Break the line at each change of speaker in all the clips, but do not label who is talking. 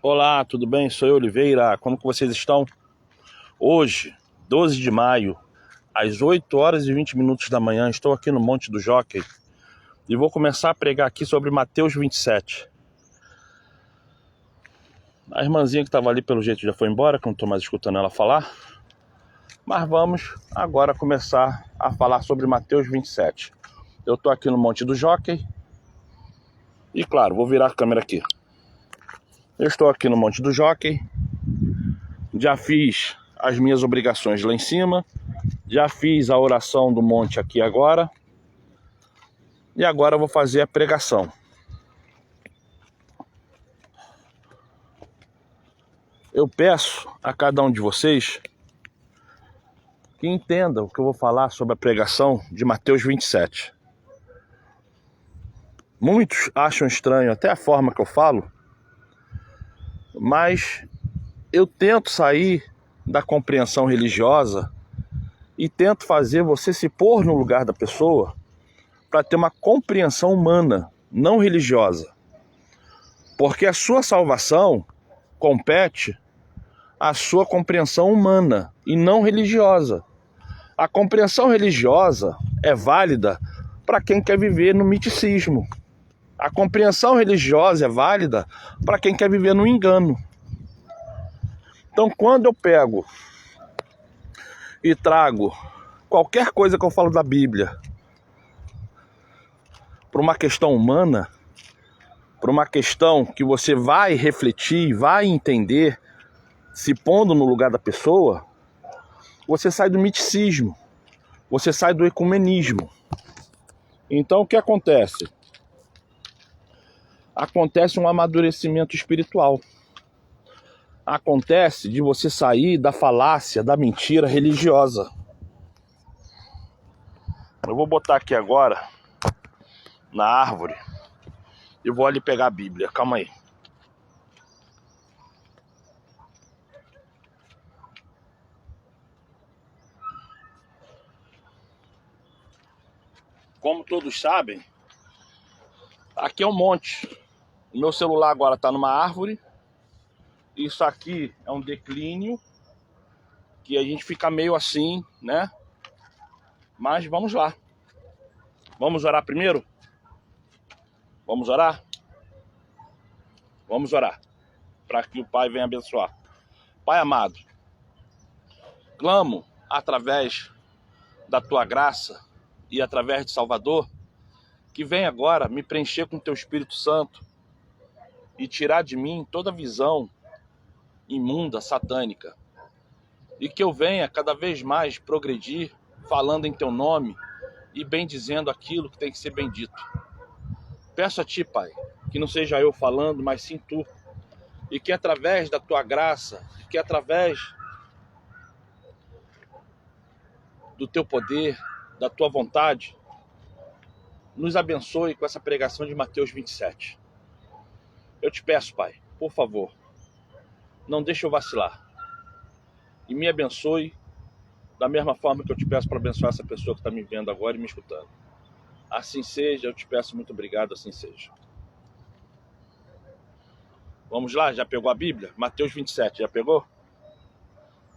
Olá, tudo bem? Sou eu, Oliveira. Como que vocês estão? Hoje, 12 de maio, às 8 horas e 20 minutos da manhã, estou aqui no Monte do Jockey e vou começar a pregar aqui sobre Mateus 27. A irmãzinha que estava ali, pelo jeito, já foi embora, que eu não estou mais escutando ela falar. Mas vamos agora começar a falar sobre Mateus 27. Eu estou aqui no Monte do Jockey e, claro, vou virar a câmera aqui. Eu estou aqui no Monte do Jockey, já fiz as minhas obrigações lá em cima, já fiz a oração do monte aqui agora, e agora eu vou fazer a pregação. Eu peço a cada um de vocês que entenda o que eu vou falar sobre a pregação de Mateus 27. Muitos acham estranho até a forma que eu falo, mas eu tento sair da compreensão religiosa e tento fazer você se pôr no lugar da pessoa para ter uma compreensão humana, não religiosa. Porque a sua salvação compete à sua compreensão humana e não religiosa. A compreensão religiosa é válida para quem quer viver no miticismo. A compreensão religiosa é válida para quem quer viver no engano. Então, quando eu pego e trago qualquer coisa que eu falo da Bíblia para uma questão humana, para uma questão que você vai refletir, vai entender, se pondo no lugar da pessoa, você sai do miticismo, você sai do ecumenismo. Então, o que acontece? Acontece um amadurecimento espiritual. Acontece de você sair da falácia, da mentira religiosa. Eu vou botar aqui agora, na árvore, e vou ali pegar a Bíblia. Calma aí. Como todos sabem, aqui é um monte. O meu celular agora está numa árvore. Isso aqui é um declínio, que a gente fica meio assim, né? Mas vamos lá. Vamos orar primeiro? Vamos orar? Vamos orar, para que o Pai venha abençoar. Pai amado, clamo através da Tua graça e através de Salvador, que venha agora me preencher com Teu Espírito Santo e tirar de mim toda visão imunda, satânica. E que eu venha cada vez mais progredir falando em Teu nome e bendizendo aquilo que tem que ser bendito. Peço a Ti, Pai, que não seja eu falando, mas sim Tu. E que através da Tua graça, que através do Teu poder, da Tua vontade, nos abençoe com essa pregação de Mateus 27. Eu te peço, Pai, por favor, não deixe eu vacilar. E me abençoe da mesma forma que eu te peço para abençoar essa pessoa que está me vendo agora e me escutando. Assim seja, eu te peço muito obrigado, assim seja. Vamos lá, já pegou a Bíblia? Mateus 27, já pegou?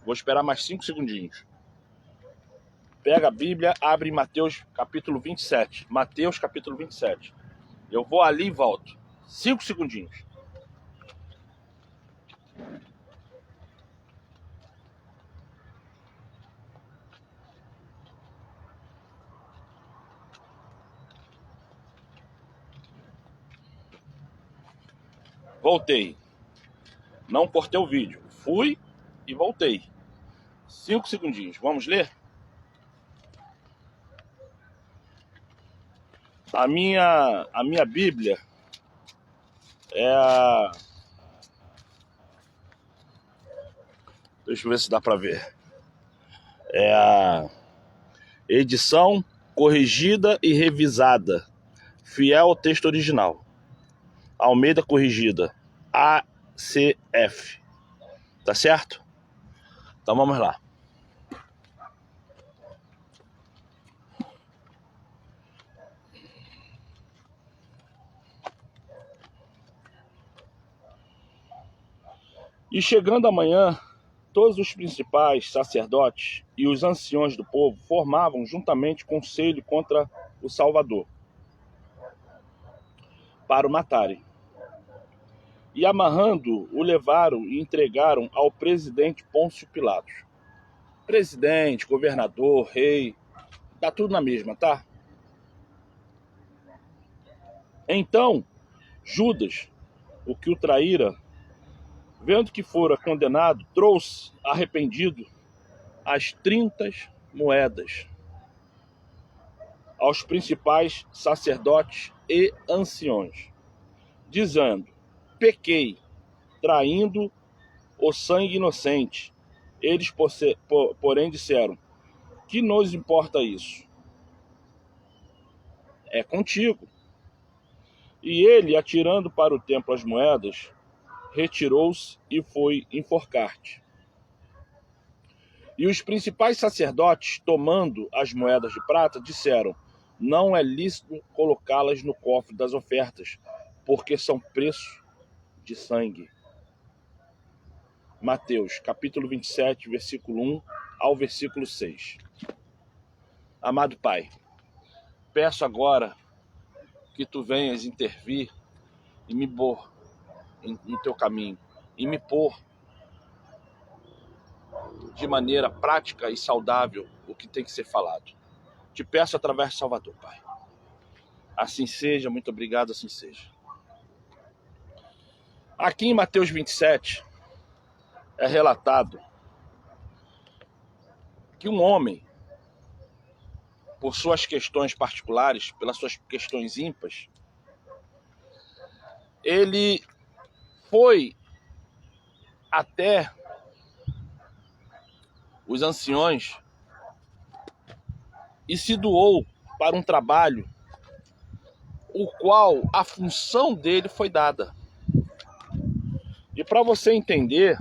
Vou esperar mais 5 segundinhos. Pega a Bíblia, abre Mateus capítulo 27. Mateus capítulo 27. Eu vou ali e volto. 5 segundinhos. Voltei. Não cortei o vídeo. Fui e voltei. 5 segundinhos. Vamos ler? A minha Bíblia é a... Deixa eu ver se dá para ver. É a edição corrigida e revisada, fiel ao texto original. Almeida Corrigida, ACF. Tá certo? Então vamos lá. E chegando amanhã, todos os principais sacerdotes e os anciões do povo formavam juntamente conselho contra o Salvador, para o matarem. E amarrando, o levaram e entregaram ao presidente Pôncio Pilatos. Presidente, governador, rei, tá tudo na mesma, tá? Então, Judas, o que o traíra, vendo que fora condenado, trouxe, arrependido, as 30 moedas aos principais sacerdotes e anciões, dizendo: pequei, traindo o sangue inocente. Eles, porém, disseram: que nos importa isso? É contigo. E ele, atirando para o templo as moedas, retirou-se e foi enforcar-te. E os principais sacerdotes, tomando as moedas de prata, disseram: não é lícito colocá-las no cofre das ofertas, porque são preço de sangue. Mateus, capítulo 27, versículo 1 ao versículo 6. Amado Pai, peço agora que tu venhas intervir e me pôr no teu caminho, e me pôr de maneira prática e saudável o que tem que ser falado. Te peço através de Salvador, Pai. Assim seja, muito obrigado, assim seja. Aqui em Mateus 27, é relatado que um homem, por suas questões particulares, pelas suas questões ímpares, ele foi até os anciões e se doou para um trabalho o qual a função dele foi dada. E para você entender,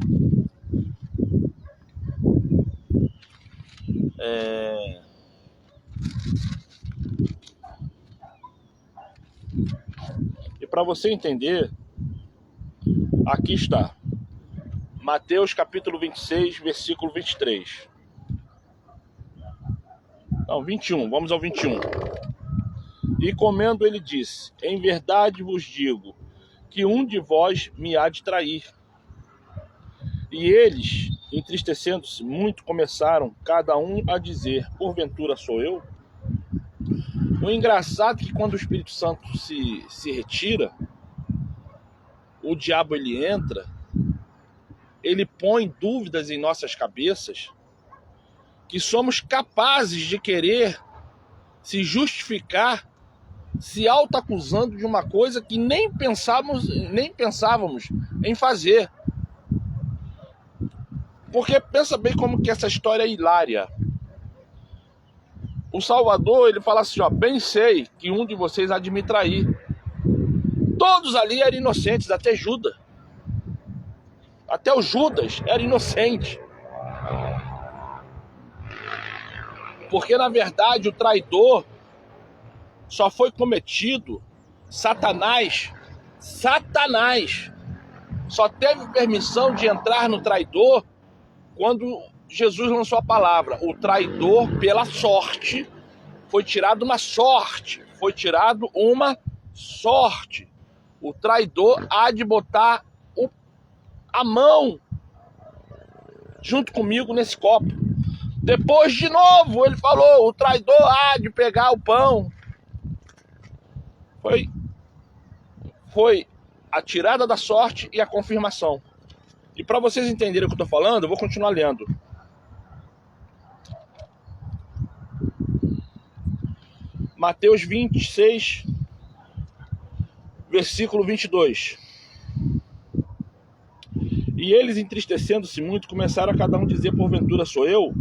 aqui está. Mateus capítulo 26, versículo 23. Não, 21, vamos ao 21. E comendo ele disse: em verdade vos digo, que um de vós me há de trair. E eles, entristecendo-se muito, começaram cada um a dizer: porventura sou eu? O engraçado é que quando o Espírito Santo se retira, o diabo ele entra, ele põe dúvidas em nossas cabeças, que somos capazes de querer se justificar, se autoacusando de uma coisa que nem pensávamos em fazer. Porque pensa bem como que essa história é hilária. O Salvador, ele fala assim, ó: bem sei que um de vocês há de me trair. Todos ali eram inocentes, até Judas. Até o Judas era inocente. Porque, na verdade, o traidor só foi cometido, Satanás só teve permissão de entrar no traidor quando Jesus lançou a palavra. O traidor, pela sorte, foi tirado uma sorte. O traidor há de botar a mão junto comigo nesse copo. Depois, de novo, ele falou: o traidor há de pegar o pão. Foi a tirada da sorte e a confirmação. E para vocês entenderem o que eu estou falando, eu vou continuar lendo. Mateus 26, versículo 22. E eles, entristecendo-se muito, começaram a cada um dizer: porventura sou eu?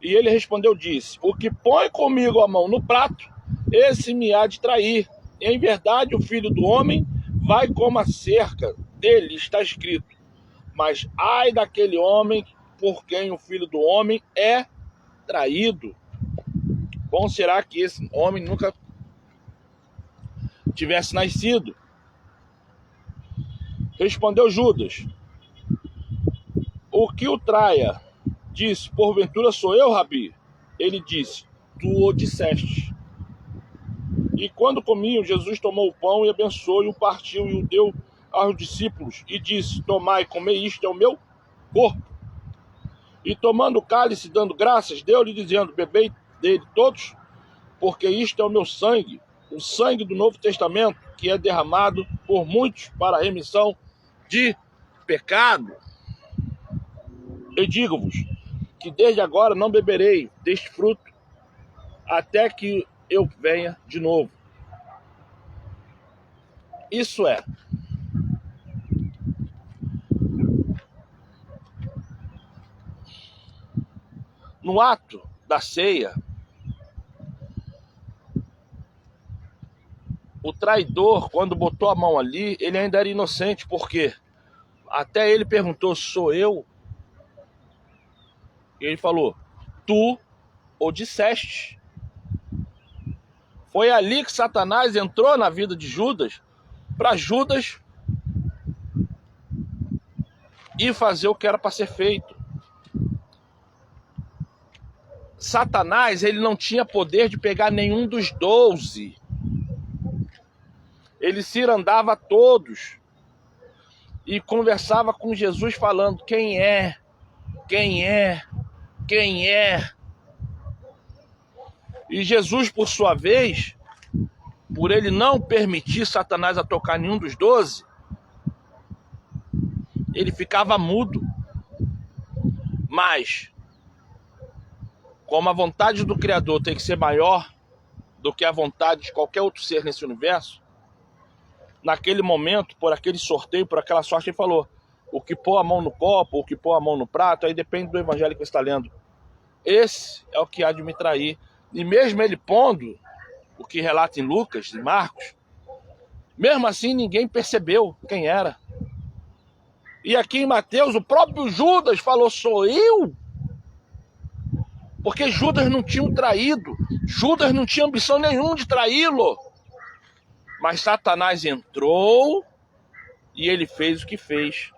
E ele respondeu, disse: o que põe comigo a mão no prato, esse me há de trair. Em verdade, o Filho do Homem vai como a cerca, dele está escrito: mas ai daquele homem por quem o Filho do Homem é traído. Bom será que esse homem nunca tivesse nascido. Respondeu Judas: O que o traia disse: porventura sou eu, Rabi? Ele disse: tu o disseste. E quando comiam, Jesus tomou o pão e abençoou, e o partiu e o deu aos discípulos, e disse: tomai, comei, isto é o meu corpo. E tomando o cálice, dando graças, deu-lhe, dizendo: bebei dele todos, porque isto é o meu sangue, o sangue do Novo Testamento, que é derramado por muitos para a remissão de pecado. Eu digo-vos que desde agora não beberei deste fruto, até que eu venha de novo. Isso é, no ato da ceia, o traidor, quando botou a mão ali, ele ainda era inocente, porque até ele perguntou: sou eu? E ele falou: tu o disseste. Foi ali que Satanás entrou na vida de Judas, para Judas ir fazer o que era para ser feito. Satanás, ele não tinha poder de pegar nenhum dos 12. Ele cirandava todos e conversava com Jesus falando: quem é? Quem é? Quem é? E Jesus, por sua vez, por ele não permitir Satanás a tocar nenhum dos 12, ele ficava mudo. Mas, como a vontade do Criador tem que ser maior do que a vontade de qualquer outro ser nesse universo, naquele momento, por aquele sorteio, por aquela sorte, ele falou: o que pôr a mão no copo, o que pôr a mão no prato, aí depende do evangelho que você está lendo. Esse é o que há de me trair. E mesmo ele pondo o que relata em Lucas e Marcos, mesmo assim ninguém percebeu quem era. E aqui em Mateus, o próprio Judas falou: sou eu? Porque Judas não tinha o traído. Judas não tinha ambição nenhuma de traí-lo. Mas Satanás entrou e ele fez o que fez.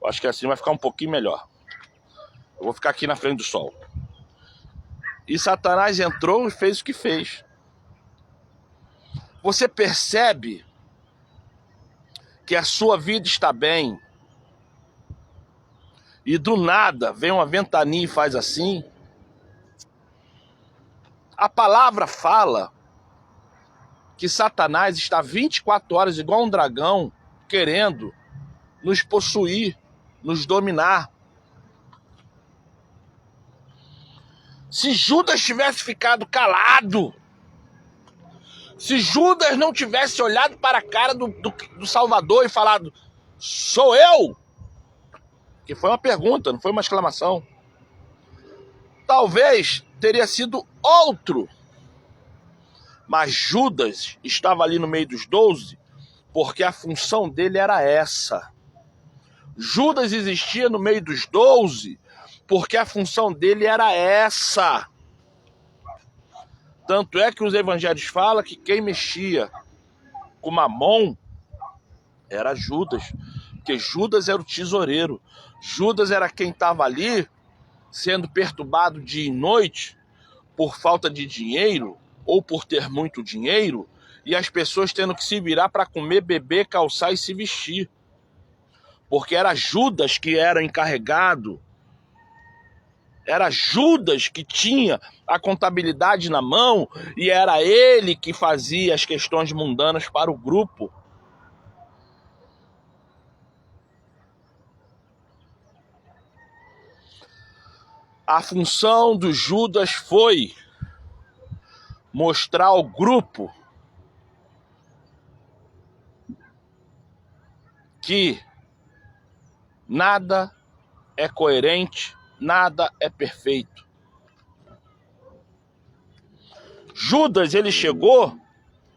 Eu acho que assim vai ficar um pouquinho melhor. Eu vou ficar aqui na frente do sol. E Satanás entrou e fez o que fez. Você percebe que a sua vida está bem e do nada vem uma ventania e faz assim? A palavra fala que Satanás está 24 horas igual um dragão, querendo nos possuir, nos dominar. Se Judas tivesse ficado calado, se Judas não tivesse olhado para a cara do Salvador e falado: sou eu? Que foi uma pergunta, não foi uma exclamação. Talvez teria sido outro. Mas Judas estava ali no meio dos 12 porque a função dele era essa. Judas existia no meio dos 12 porque a função dele era essa. Tanto é que os evangelhos falam que quem mexia com Mamon era Judas, porque Judas era o tesoureiro. Judas era quem estava ali sendo perturbado dia e noite por falta de dinheiro ou por ter muito dinheiro, e as pessoas tendo que se virar para comer, beber, calçar e se vestir. Porque era Judas que era encarregado. Era Judas que tinha a contabilidade na mão e era ele que fazia as questões mundanas para o grupo. A função do Judas foi mostrar ao grupo que nada é coerente, nada é perfeito. Judas, ele chegou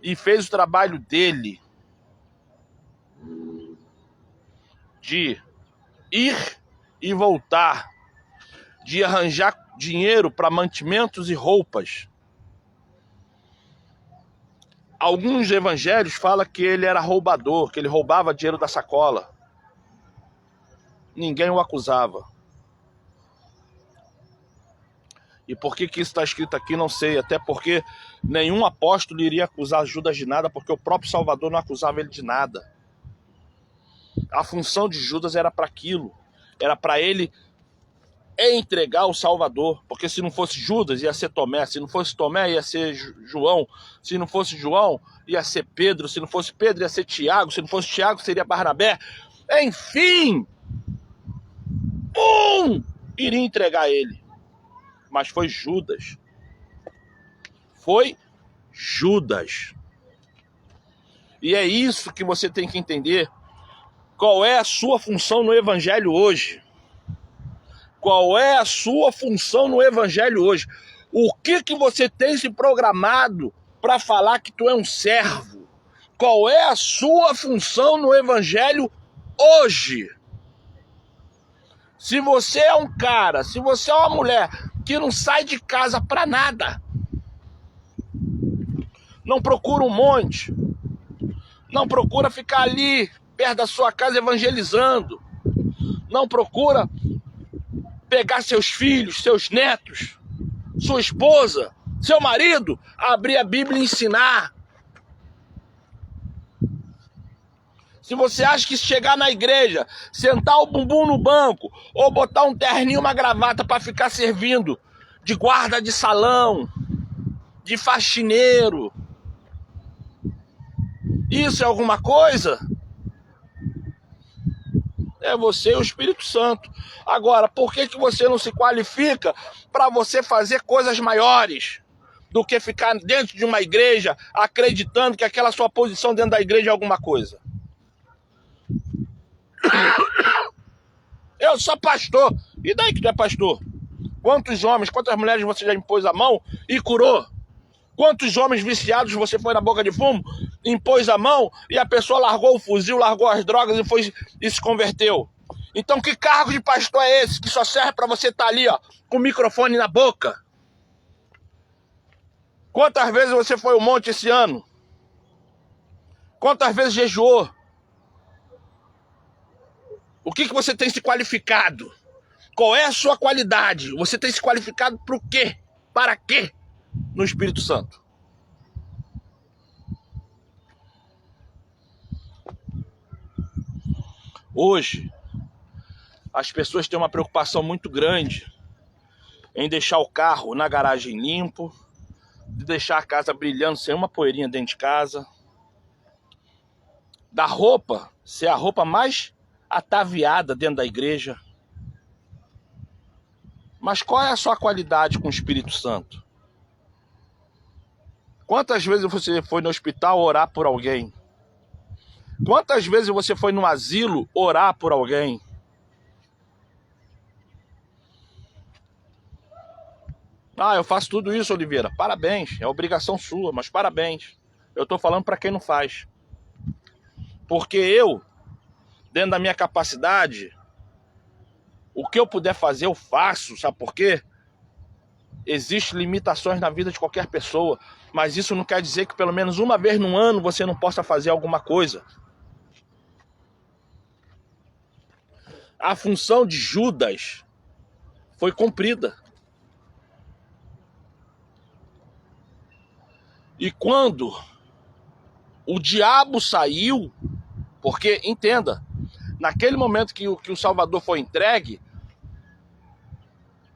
e fez o trabalho dele de ir e voltar, de arranjar dinheiro para mantimentos e roupas. Alguns evangelhos falam que ele era roubador, que ele roubava dinheiro da sacola. Ninguém o acusava. E por que isso está escrito aqui, não sei. Até porque nenhum apóstolo iria acusar Judas de nada, porque o próprio Salvador não acusava ele de nada. A função de Judas era para aquilo. Era para ele entregar o Salvador. Porque se não fosse Judas, ia ser Tomé. Se não fosse Tomé, ia ser João. Se não fosse João, ia ser Pedro. Se não fosse Pedro, ia ser Tiago. Se não fosse Tiago, seria Barnabé. Enfim, iria entregar ele. Mas foi Judas. Foi Judas. E é isso que você tem que entender. Qual é a sua função no Evangelho hoje? Qual é a sua função no Evangelho hoje? O que você tem se programado para falar que tu é um servo? Qual é a sua função no Evangelho hoje? Se você é um cara, se você é uma mulher que não sai de casa para nada, não procura um monte, não procura ficar ali perto da sua casa evangelizando, não procura pegar seus filhos, seus netos, sua esposa, seu marido, abrir a Bíblia e ensinar. Se você acha que chegar na igreja, sentar o bumbum no banco, ou botar um terninho, uma gravata para ficar servindo de guarda de salão, de faxineiro, isso é alguma coisa? É você e o Espírito Santo. Agora, por que você não se qualifica para você fazer coisas maiores do que ficar dentro de uma igreja acreditando que aquela sua posição dentro da igreja é alguma coisa? Eu sou pastor. E daí que tu é pastor? Quantos homens, quantas mulheres você já impôs a mão e curou? Quantos homens viciados você foi na boca de fumo, impôs a mão e a pessoa largou o fuzil, largou as drogas e se converteu? Então que cargo de pastor é esse que só serve para você estar ali, ó, com o microfone na boca? Quantas vezes você foi ao monte esse ano? Quantas vezes jejuou? O que você tem se qualificado? Qual é a sua qualidade? Você tem se qualificado para o quê? Para quê? No Espírito Santo. Hoje, as pessoas têm uma preocupação muito grande em deixar o carro na garagem limpo, de deixar a casa brilhando sem uma poeirinha dentro de casa, da roupa ser a roupa mais ataviada dentro da igreja. Mas qual é a sua qualidade com o Espírito Santo? Quantas vezes você foi no hospital orar por alguém? Quantas vezes você foi no asilo orar por alguém? Ah, eu faço tudo isso, Oliveira. Parabéns, é obrigação sua, mas parabéns. Eu estou falando para quem não faz. Porque eu, dentro da minha capacidade, o que eu puder fazer, eu faço. Sabe por quê? Existem limitações na vida de qualquer pessoa, mas isso não quer dizer que pelo menos uma vez no ano você não possa fazer alguma coisa. A função de Judas foi cumprida. E quando o diabo saiu, porque, entenda, naquele momento que o Salvador foi entregue,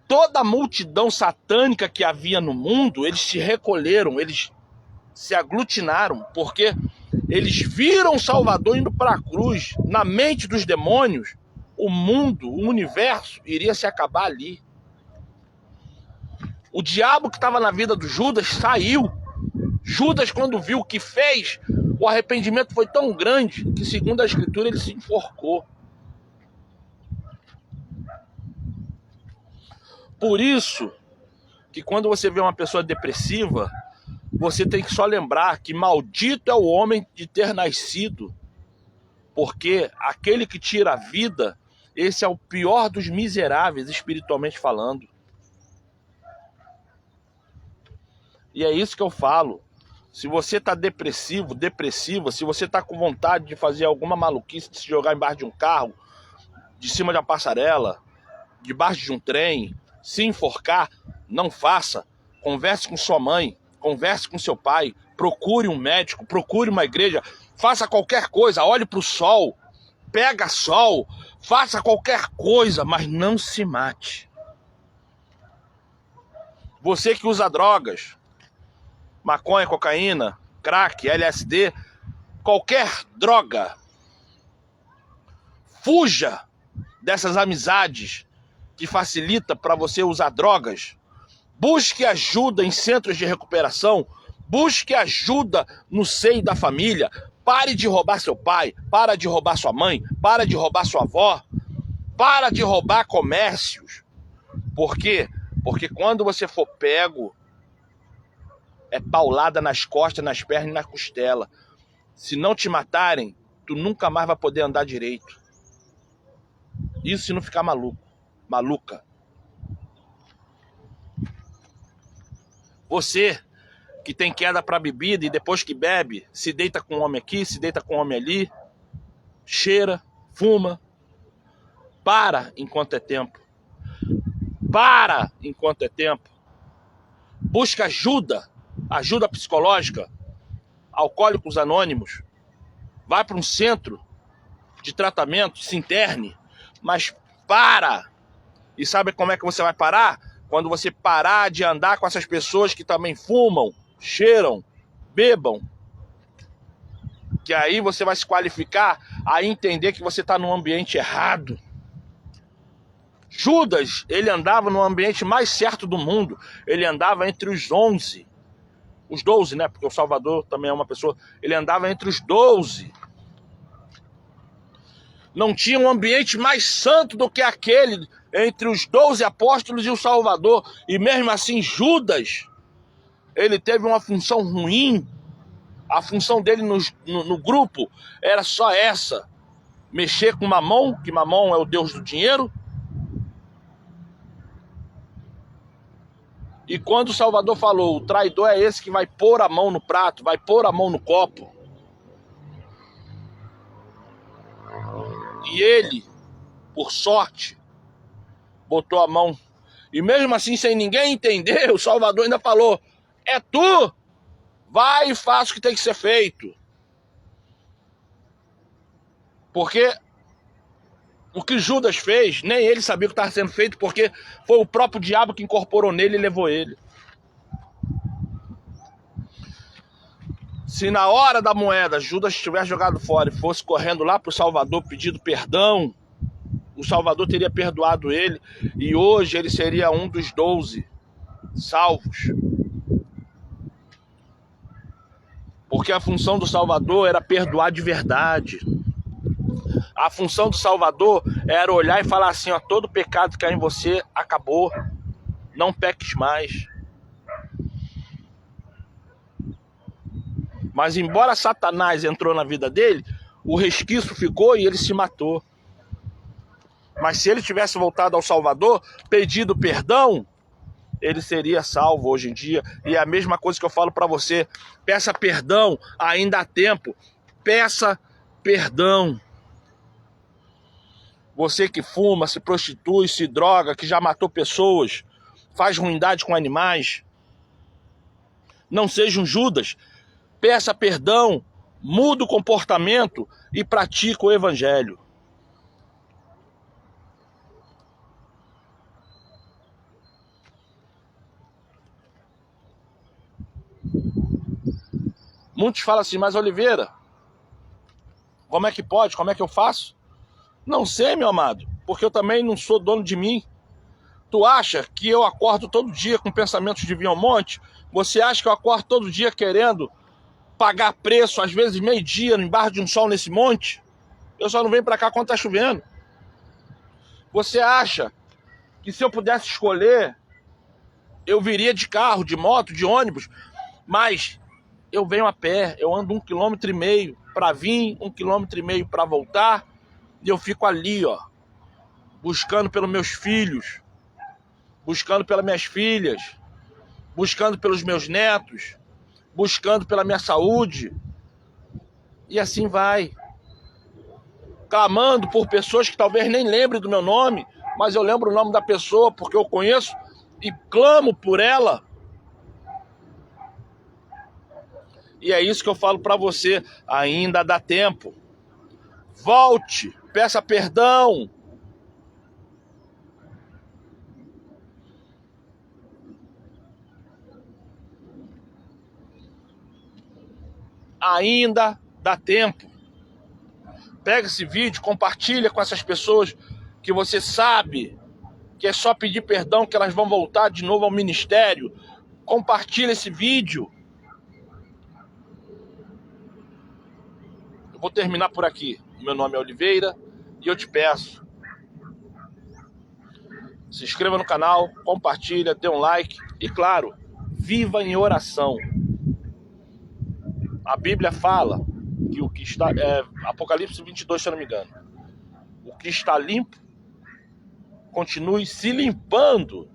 toda a multidão satânica que havia no mundo, eles se recolheram, eles se aglutinaram, porque eles viram o Salvador indo para a cruz. Na mente dos demônios, o mundo, o universo, iria se acabar ali. O diabo que estava na vida do Judas saiu. Judas, quando viu o que fez, o arrependimento foi tão grande que, segundo a Escritura, ele se enforcou. Por isso que quando você vê uma pessoa depressiva, você tem que só lembrar que maldito é o homem de ter nascido, porque aquele que tira a vida, esse é o pior dos miseráveis, espiritualmente falando. E é isso que eu falo. Se você tá depressivo, depressiva, se você tá com vontade de fazer alguma maluquice, de se jogar embaixo de um carro, de cima de uma passarela, debaixo de um trem, se enforcar, não faça. Converse com sua mãe, converse com seu pai, procure um médico, procure uma igreja, faça qualquer coisa, olhe para o sol, pega sol, faça qualquer coisa, mas não se mate. Você que usa drogas, maconha, cocaína, crack, LSD, qualquer droga, fuja dessas amizades que facilita para você usar drogas. Busque ajuda em centros de recuperação, busque ajuda no seio da família. Pare de roubar seu pai, para de roubar sua mãe, para de roubar sua avó, para de roubar comércios. Por quê? Porque quando você for pego, é paulada nas costas, nas pernas e na costela. Se não te matarem, tu nunca mais vai poder andar direito. Isso se não ficar maluco, maluca. Você que tem queda para bebida e depois que bebe, se deita com um homem aqui, se deita com um homem ali, cheira, fuma. Para enquanto é tempo. Para enquanto é tempo. Busca ajuda, ajuda psicológica. Alcoólicos Anônimos. Vai para um centro de tratamento, se interne, mas para. E sabe como é que você vai parar? Quando você parar de andar com essas pessoas que também fumam, cheiram, bebam. Que aí você vai se qualificar a entender que você está num ambiente errado. Judas, ele andava no ambiente mais certo do mundo. Ele andava entre os 11. Os 12, né? Porque o Salvador também é uma pessoa. Ele andava entre os 12. Não tinha um ambiente mais santo do que aquele entre os 12 apóstolos e o Salvador. E mesmo assim, Judas, ele teve uma função ruim. A função dele no grupo era só essa. Mexer com Mamon, que Mamon é o deus do dinheiro. E quando o Salvador falou, o traidor é esse que vai pôr a mão no prato, vai pôr a mão no copo. E ele, por sorte, botou a mão. E mesmo assim, sem ninguém entender, o Salvador ainda falou, é tu, vai e faz o que tem que ser feito. Porque o que Judas fez, nem ele sabia o que estava sendo feito, porque foi o próprio diabo que incorporou nele e levou ele. Se na hora da moeda Judas tivesse jogado fora e fosse correndo lá para o Salvador pedindo perdão, o Salvador teria perdoado ele e hoje ele seria um dos 12 salvos. Porque a função do Salvador era perdoar de verdade. A função do Salvador era olhar e falar assim, ó, todo pecado que há em você acabou, não peques mais. Mas embora Satanás entrou na vida dele, o resquício ficou e ele se matou. Mas se ele tivesse voltado ao Salvador, pedido perdão, ele seria salvo hoje em dia. E é a mesma coisa que eu falo para você, peça perdão, ainda há tempo, peça perdão. Você que fuma, se prostitui, se droga, que já matou pessoas, faz ruindade com animais, não seja um Judas. Peça perdão, muda o comportamento e pratica o evangelho. Muitos falam assim, mas Oliveira, como é que pode? Como é que eu faço? Não sei, meu amado, porque eu também não sou dono de mim. Tu acha que eu acordo todo dia com pensamentos de vir ao monte? Você acha que eu acordo todo dia querendo pagar preço, às vezes meio-dia, embaixo de um sol nesse monte? Eu só não venho pra cá quando tá chovendo. Você acha que se eu pudesse escolher, eu viria de carro, de moto, de ônibus, mas eu venho a pé, eu ando 1,5 km para vir, 1,5 km para voltar, e eu fico ali, ó, buscando pelos meus filhos, buscando pelas minhas filhas, buscando pelos meus netos, buscando pela minha saúde, e assim vai. Clamando por pessoas que talvez nem lembrem do meu nome, mas eu lembro o nome da pessoa porque eu conheço e clamo por ela. E é isso que eu falo para você, ainda dá tempo. Volte, peça perdão. Ainda dá tempo. Pega esse vídeo, compartilha com essas pessoas que você sabe que é só pedir perdão que elas vão voltar de novo ao ministério. Compartilha esse vídeo. Eu vou terminar por aqui. Meu nome é Oliveira e eu te peço, se inscreva no canal, compartilha, dê um like e, claro, viva em oração. A Bíblia fala que o que está... Apocalipse 22, se eu não me engano. O que está limpo, continue se limpando.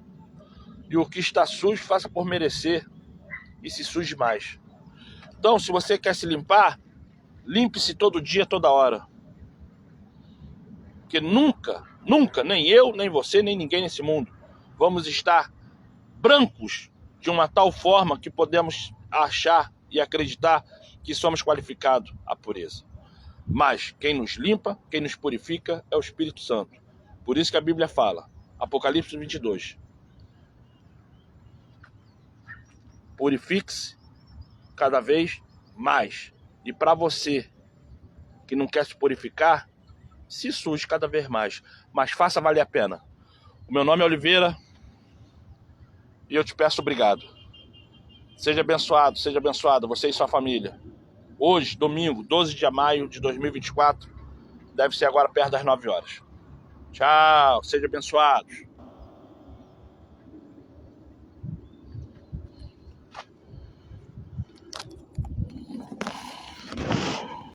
E o que está sujo, faça por merecer e se suje mais. Então, se você quer se limpar, limpe-se todo dia, toda hora. Porque nunca, nem eu, nem você, nem ninguém nesse mundo, vamos estar brancos de uma tal forma que podemos achar e acreditar que somos qualificados à pureza. Mas quem nos limpa, quem nos purifica é o Espírito Santo. Por isso que a Bíblia fala, Apocalipse 22. Purifique-se cada vez mais. E para você que não quer se purificar, se suje cada vez mais. Mas faça valer a pena. O meu nome é Oliveira e eu te peço obrigado. Seja abençoado, você e sua família. Hoje, domingo, 12 de maio de 2024, deve ser agora perto das 9 horas. Tchau, sejam abençoados.